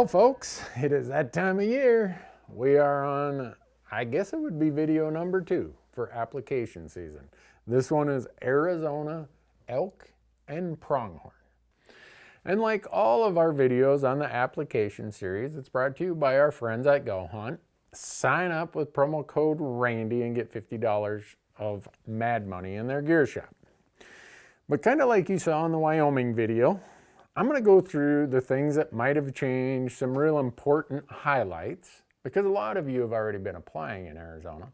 Well, folks, it is that time of year. We are on, I guess it would be video number 2 for application season. This one is Arizona elk and pronghorn. And like all of our videos on the application series, it's brought to you by our friends at Go Hunt. Sign up with promo code Randy and get $50 of Mad Money in their gear shop. But kind of like you saw in the Wyoming video, I'm going to go through the things that might have changed, some real important highlights, because a lot of you have already been applying in Arizona.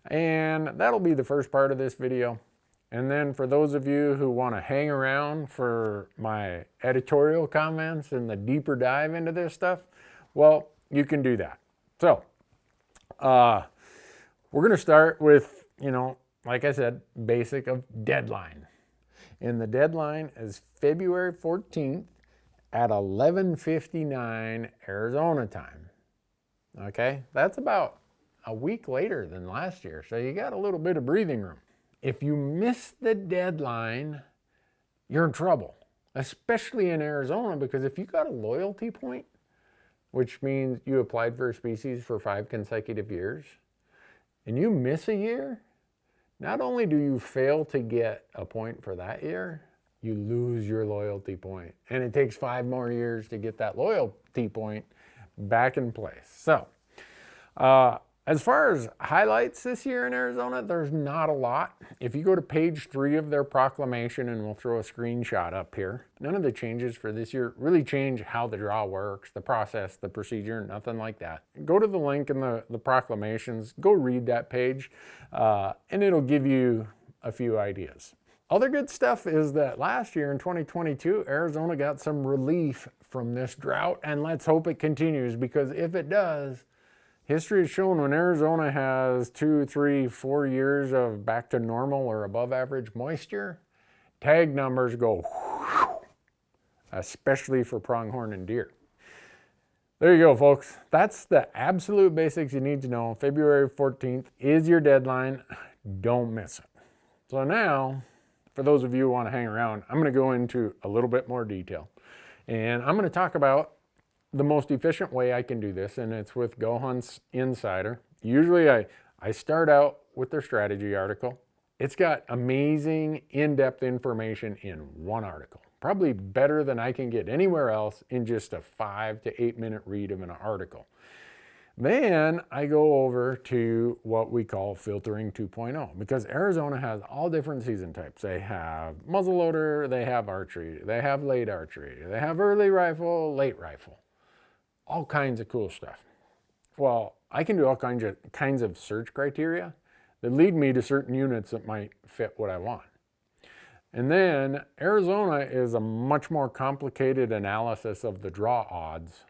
And that'll be the first part of this video. And then for those of you who want to hang around for my editorial comments and the deeper dive into this stuff, well, you can do that. So, we're going to start with, like I said, basic of deadline. And the deadline is February 14th at 11:59 Arizona time. Okay, that's about a week later than last year, so you got a little bit of breathing room. If you miss the deadline, you're in trouble, especially in Arizona, because if you got a loyalty point, which means you applied for a species for 5 consecutive years, and you miss a year, not only do you fail to get a point for that year, you lose your loyalty point. And it takes 5 more years to get that loyalty point back in place. So, as far as highlights this year in Arizona, there's not a lot. If you go to page 3 of their proclamation, and we'll throw a screenshot up here, none of the changes for this year really change how the draw works, the process, the procedure, nothing like that. Go to the link in the proclamations, go read that page, and it'll give you a few ideas. Other good stuff is that last year in 2022, Arizona got some relief from this drought, and let's hope it continues, because if it does, history has shown when Arizona has 2, 3, 4 years of back to normal or above average moisture, tag numbers go whoosh, especially for pronghorn and deer. There you go, folks. That's the absolute basics you need to know. February 14th is your deadline. Don't miss it. So now, for those of you who want to hang around, I'm going to go into a little bit more detail. And I'm going to talk about the most efficient way I can do this, and it's with Go Hunt's Insider. Usually I start out with their strategy article. It's got amazing in-depth information in one article, probably better than I can get anywhere else in just a 5 to 8 minute read of an article. Then I go over to what we call filtering 2.0, because Arizona has all different season types. They have muzzleloader, they have archery, they have late archery, they have early rifle, late rifle. All kinds of cool stuff. Well, I can do all kinds of search criteria that lead me to certain units that might fit what I want. And then Arizona is a much more complicated analysis of the draw odds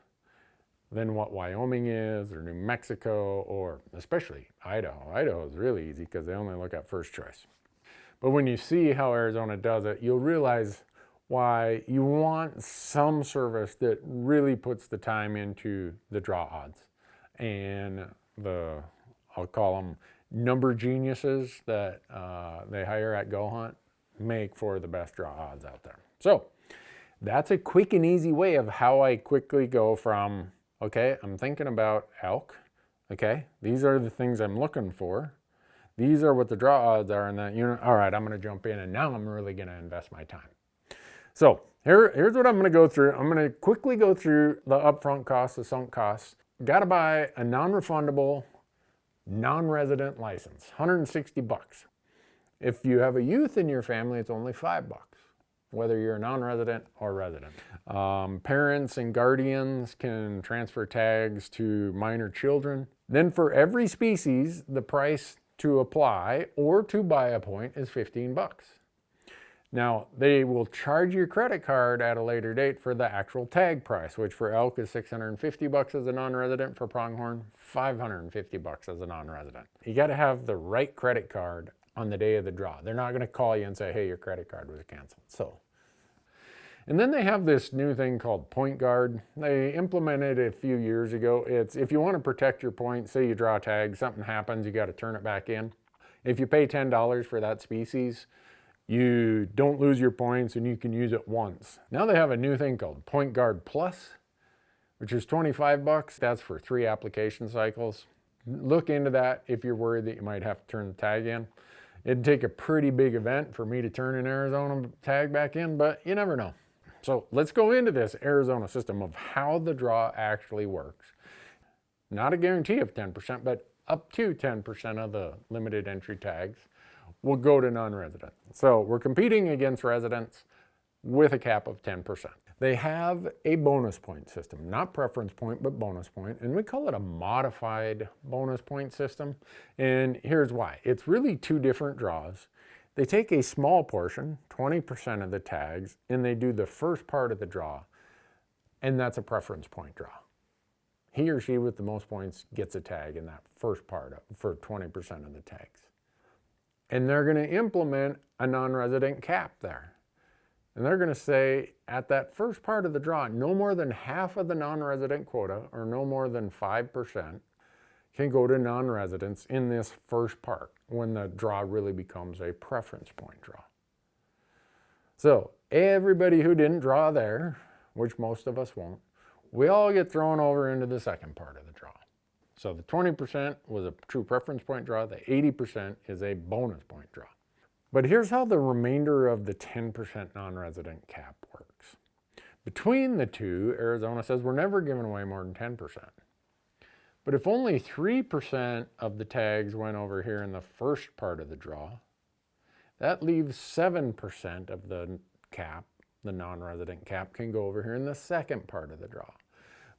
than what Wyoming is, or New Mexico, or especially Idaho. Idaho is really easy because they only look at first choice. But when you see how Arizona does it, you'll realize why you want some service that really puts the time into the draw odds. And I'll call them number geniuses that they hire at Go Hunt make for the best draw odds out there. So that's a quick and easy way of how I quickly go from, okay, I'm thinking about elk. Okay, these are the things I'm looking for. These are what the draw odds are in that unit. All right, I'm going to jump in, and now I'm really going to invest my time. So here's what I'm going to go through. I'm going to quickly go through the upfront costs, the sunk costs. Got to buy a non-refundable, non-resident license, $160. If you have a youth in your family, it's only $5, whether you're a non-resident or resident. Parents and guardians can transfer tags to minor children. Then for every species, the price to apply or to buy a point is $15. Now, they will charge your credit card at a later date for the actual tag price, which for elk is $650 as a non-resident, for pronghorn, $550 as a non-resident. You got to have the right credit card on the day of the draw. They're not going to call you and say, hey, your credit card was canceled. And then they have this new thing called Point Guard. They implemented it a few years ago. It's if you want to protect your point, say you draw a tag, something happens, you got to turn it back in. If you pay $10 for that species, you don't lose your points and you can use it once. Now they have a new thing called Point Guard Plus, which is 25 bucks. That's for 3 application cycles. Look into that if you're worried that you might have to turn the tag in. It'd take a pretty big event for me to turn an Arizona tag back in, but you never know. So let's go into this Arizona system of how the draw actually works. Not a guarantee of 10%, but up to 10% of the limited entry tags will go to non-resident. So we're competing against residents with a cap of 10%. They have a bonus point system, not preference point, but bonus point, and we call it a modified bonus point system. And here's why. It's really 2 different draws. They take a small portion, 20% of the tags, and they do the first part of the draw, and that's a preference point draw. He or she with the most points gets a tag in that first part for 20% of the tags. And they're going to implement a non-resident cap there. And they're going to say at that first part of the draw, no more than half of the non-resident quota, or no more than 5%, can go to non-residents in this first part when the draw really becomes a preference point draw. So everybody who didn't draw there, which most of us won't, we all get thrown over into the second part of the draw. So the 20% was a true preference point draw, the 80% is a bonus point draw. But here's how the remainder of the 10% non-resident cap works. Between the two, Arizona says we're never giving away more than 10%. But if only 3% of the tags went over here in the first part of the draw, that leaves 7% of the cap, the non-resident cap, can go over here in the second part of the draw.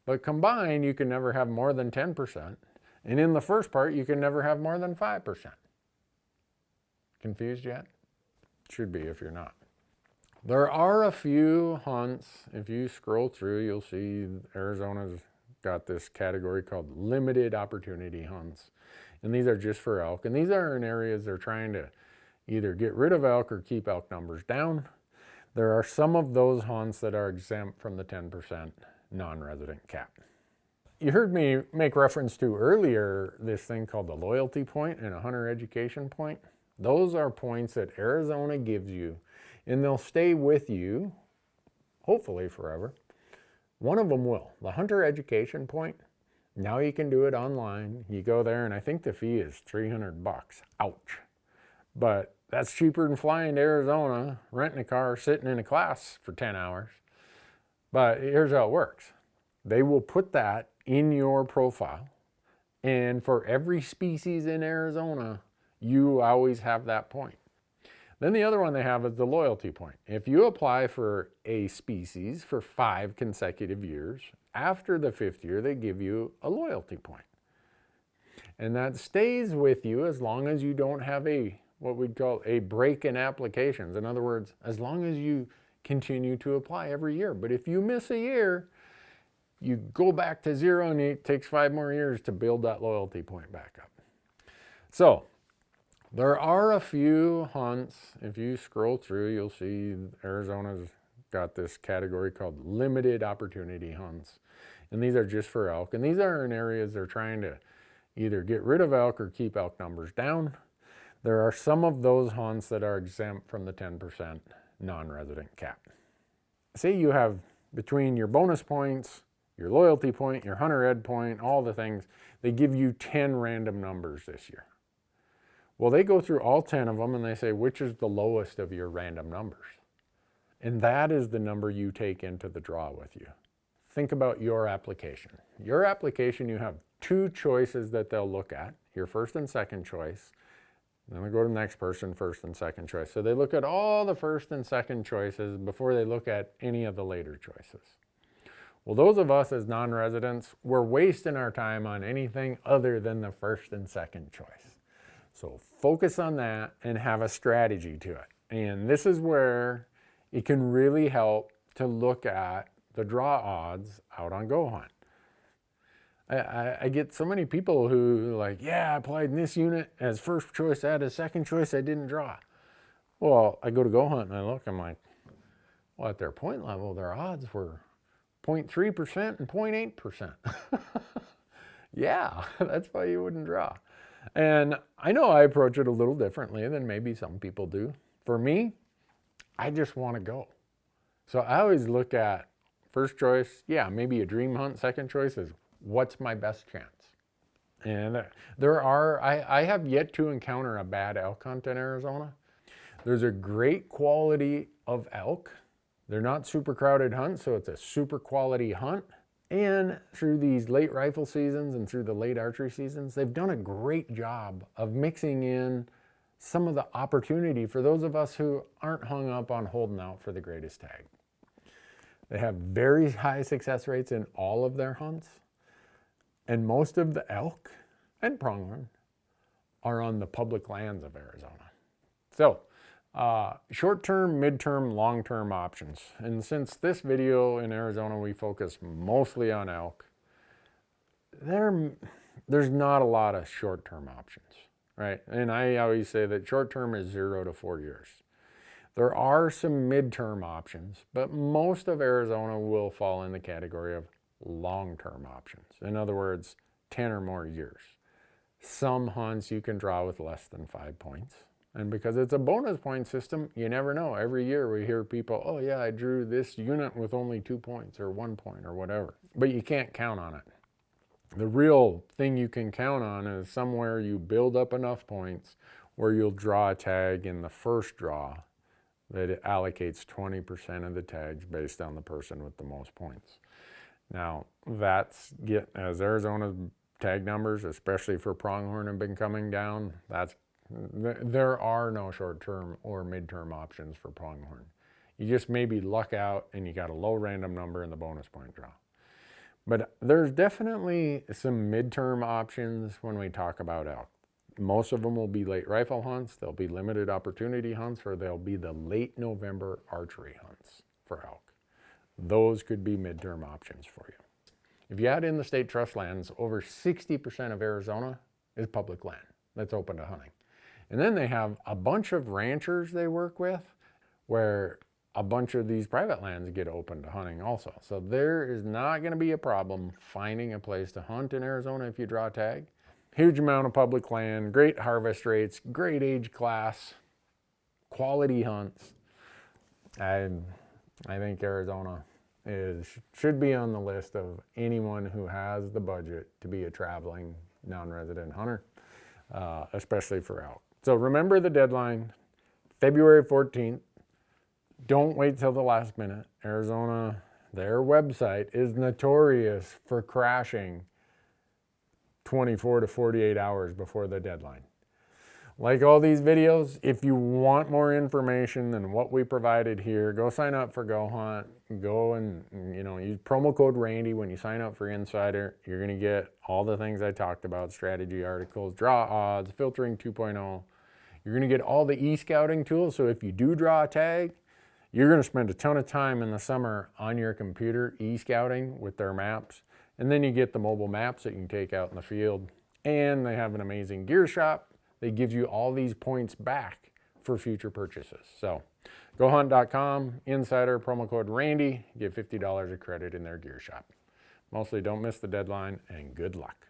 But combined, you can never have more than 10%. And in the first part, you can never have more than 5%. Confused yet? Should be if you're not. There are a few hunts. If you scroll through, you'll see Arizona's got this category called limited opportunity hunts. And these are just for elk. And these are in areas they're trying to either get rid of elk or keep elk numbers down. There are some of those hunts that are exempt from the 10% non-resident cap. You heard me make reference to earlier this thing called the loyalty point and a hunter education point. Those are points that Arizona gives you, and they'll stay with you, hopefully forever. One of them will. The hunter education point, now you can do it online. You go there, and I think the fee is 300 bucks. Ouch. But that's cheaper than flying to Arizona, renting a car, sitting in a class for 10 hours. But here's how it works. They will put that in your profile, and for every species in Arizona, you always have that point. Then the other one they have is the loyalty point. If you apply for a species for 5 consecutive years, after the 5th year, they give you a loyalty point. And that stays with you as long as you don't have what we'd call a break in applications. In other words, as long as you continue to apply every year. But if you miss a year, you go back to 0, and it takes 5 more years to build that loyalty point back up. So there are a few hunts. If you scroll through, you'll see Arizona's got this category called limited opportunity hunts. And these are just for elk. And these are in areas they're trying to either get rid of elk or keep elk numbers down. There are some of those hunts that are exempt from the 10% non-resident cap. Say you have between your bonus points, your loyalty point, your hunter ed point, all the things, they give you 10 random numbers this year. Well, they go through all 10 of them and they say, which is the lowest of your random numbers? And that is the number you take into the draw with you. Think about your application. Your application, you have 2 choices that they'll look at, your first and second choice. Then we go to the next person, first and second choice. So they look at all the first and second choices before they look at any of the later choices. Well, those of us as non-residents, we're wasting our time on anything other than the first and second choice. So focus on that and have a strategy to it. And this is where it can really help to look at the draw odds out on Go Hunt. I get so many people who like, yeah, I applied in this unit as first choice, I had a second choice, I didn't draw. Well, I go to Go Hunt and I look, I'm like, well, at their point level, their odds were 0.3% and 0.8%. Yeah, that's why you wouldn't draw. And I know I approach it a little differently than maybe some people do. For me, I just want to go. So I always look at First choice, yeah, maybe a dream hunt. Second choice is, what's my best chance? And I have yet to encounter a bad elk hunt in Arizona. There's a great quality of elk. They're not super crowded hunts, so it's a super quality hunt. And through these late rifle seasons and through the late archery seasons, they've done a great job of mixing in some of the opportunity for those of us who aren't hung up on holding out for the greatest tag. They have very high success rates in all of their hunts. And most of the elk and pronghorn are on the public lands of Arizona. So, short-term, mid-term, long-term options. And since this video in Arizona, we focus mostly on elk, there's not a lot of short-term options, right? And I always say that short-term is 0 to 4 years. There are some mid-term options, but most of Arizona will fall in the category of long-term options. In other words, 10 or more years. Some hunts you can draw with less than 5 points. And because it's a bonus point system, you never know. Every year we hear people, oh yeah, I drew this unit with only 2 points or 1 point or whatever. But you can't count on it. The real thing you can count on is somewhere you build up enough points where you'll draw a tag in the first draw that it allocates 20% of the tags based on the person with the most points. Now, as Arizona's tag numbers, especially for pronghorn, have been coming down, there are no short-term or mid-term options for pronghorn. You just maybe luck out and you got a low random number in the bonus point draw. But there's definitely some mid-term options when we talk about elk. Most of them will be late rifle hunts, they'll be limited opportunity hunts, or they'll be the late November archery hunts for elk. Those could be mid-term options for you. If you add in the state trust lands, over 60% of Arizona is public land that's open to hunting. And then they have a bunch of ranchers they work with where a bunch of these private lands get open to hunting also. So there is not going to be a problem finding a place to hunt in Arizona if you draw a tag. Huge amount of public land, great harvest rates, great age class, quality hunts. I think Arizona should be on the list of anyone who has the budget to be a traveling non-resident hunter, especially for elk. So remember the deadline, February 14th. Don't wait till the last minute. Arizona, their website is notorious for crashing 24 to 48 hours before the deadline. Like all these videos, if you want more information than what we provided here, go sign up for Go Hunt. Go and use promo code Randy when you sign up for Insider. You're going to get all the things I talked about, strategy articles, draw odds, filtering 2.0. You're going to get all the e-scouting tools. So if you do draw a tag, you're going to spend a ton of time in the summer on your computer e-scouting with their maps. And then you get the mobile maps that you can take out in the field. And they have an amazing gear shop. They give you all these points back for future purchases. So GoHunt.com, Insider, promo code Randy, get $50 of credit in their gear shop. Mostly don't miss the deadline, and good luck.